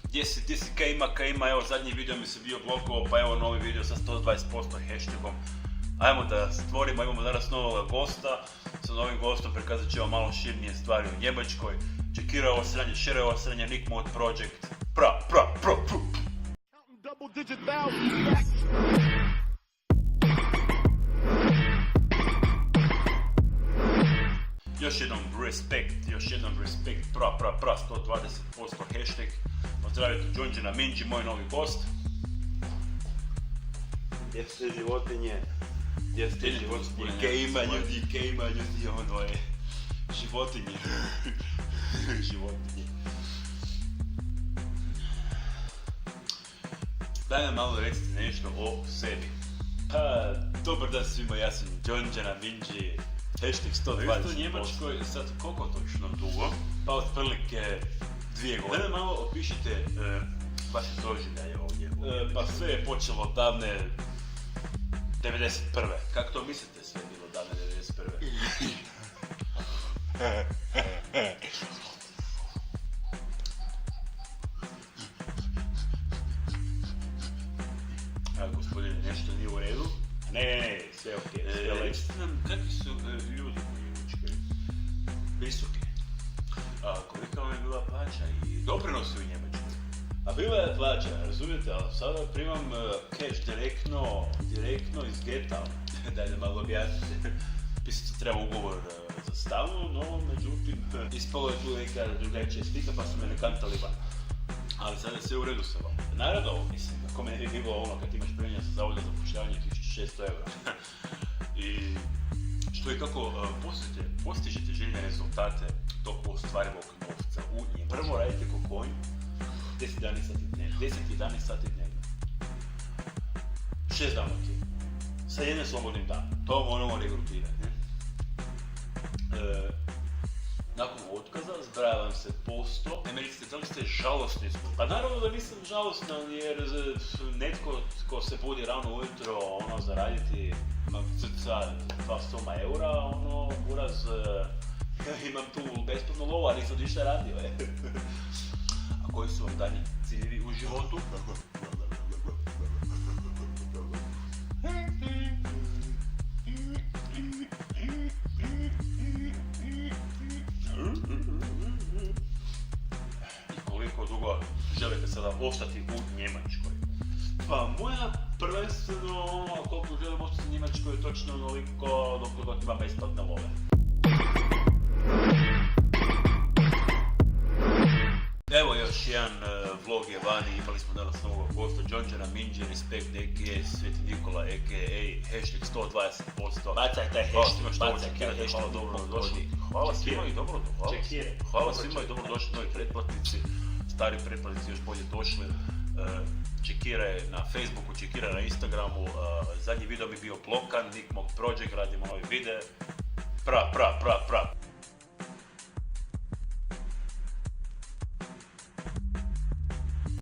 Gdje si, kaj ima, evo zadnji video mi se bio blokovao, pa evo novi video sa 120% hashtagom. Ajmo da stvorimo, imamo danas novog gosta, sa novim gostom prikazat ćemo malo širnije stvari u Njemačkoj. Čekiraj ovo sranje, šire ovo sranje, Nick Mode Project, pro. Još jednom respekt, pra, 120% hashtag. Pozdravite Đonđena Minđi, moj novi gost. Gdje ste životinje? Kaj ima ljudi, ono je životinje. Daj nam malo recite nešto o sebi. Pa, dobar dan svima, ja sam Đonđena Minđi. Hashtag 120%. Vi ste u Njemačkoj sad koliko točno dugo? Pa otprilike 2 godine. Da nam malo opišite vaše doživljaje ovdje. Pa sve je počelo davne 91. Kako to mislite sve je bilo davne 91? Gospodine, nešto nije u redu? Ne, sve okej. Recite nam, kakvi su ljudi u Njemačkoj? Visoki. Kolika vam je bila plaća i doprinosi u Njemačkoj? A bila je plaća, razumijete, ali sada primam cash direktno iz geta. Dajde malo objasnite. Pisati treba ugovor za stalno, no međutim, ispalo je tu neka drugačija slika pa su me nekantali van. Ali sada je sve u redu sa vam. Naravno, mislim, ako me ne bi bilo ono kad imaš premija sa zavoda za zapošljavanje 1600 eura. I što i kako postižete željene rezultate tog ostvarivog novca u Njemačkoj. Prvo radite ko konj, 10-11 sati dnevno. 6 dana tjedno. Sa jednim slobodnim danom. To moramo regrutirati. Nakon otkaza zbraja vam se posto. Ne recite, da li ste žalostni zbog? Pa naravno da nisam žalostan jer netko ko se budi rano ujutro zaraditi cca 200 eura, buraz, imam tu besplatnu lovu, a nisam ništa radio. A koji su vam danji ciljevi u životu? Koliko dugo želite sada ostati u Njemačkoj? Pa moja prvenstveno, koliko želim ostati u Njemačkoj je točno onoliko dok ima besplatne love. Evo još jedan vlog je vani, imali smo danas novog gosta Đonđena Minđi, respekt a.k.a. Sveti Nikola a.k.a. hashtag 120%. Bacaj taj hashtag, dobrodošli. Hvala svima i dobrodošli. Hvala svima i dobrodošli novi pretplatnici, stari pretplatnici još bolje došli. Čekiraj na Facebooku, čekiraj na Instagramu, zadnji video mi bio blokan, Nick Mode Project, radimo novi video.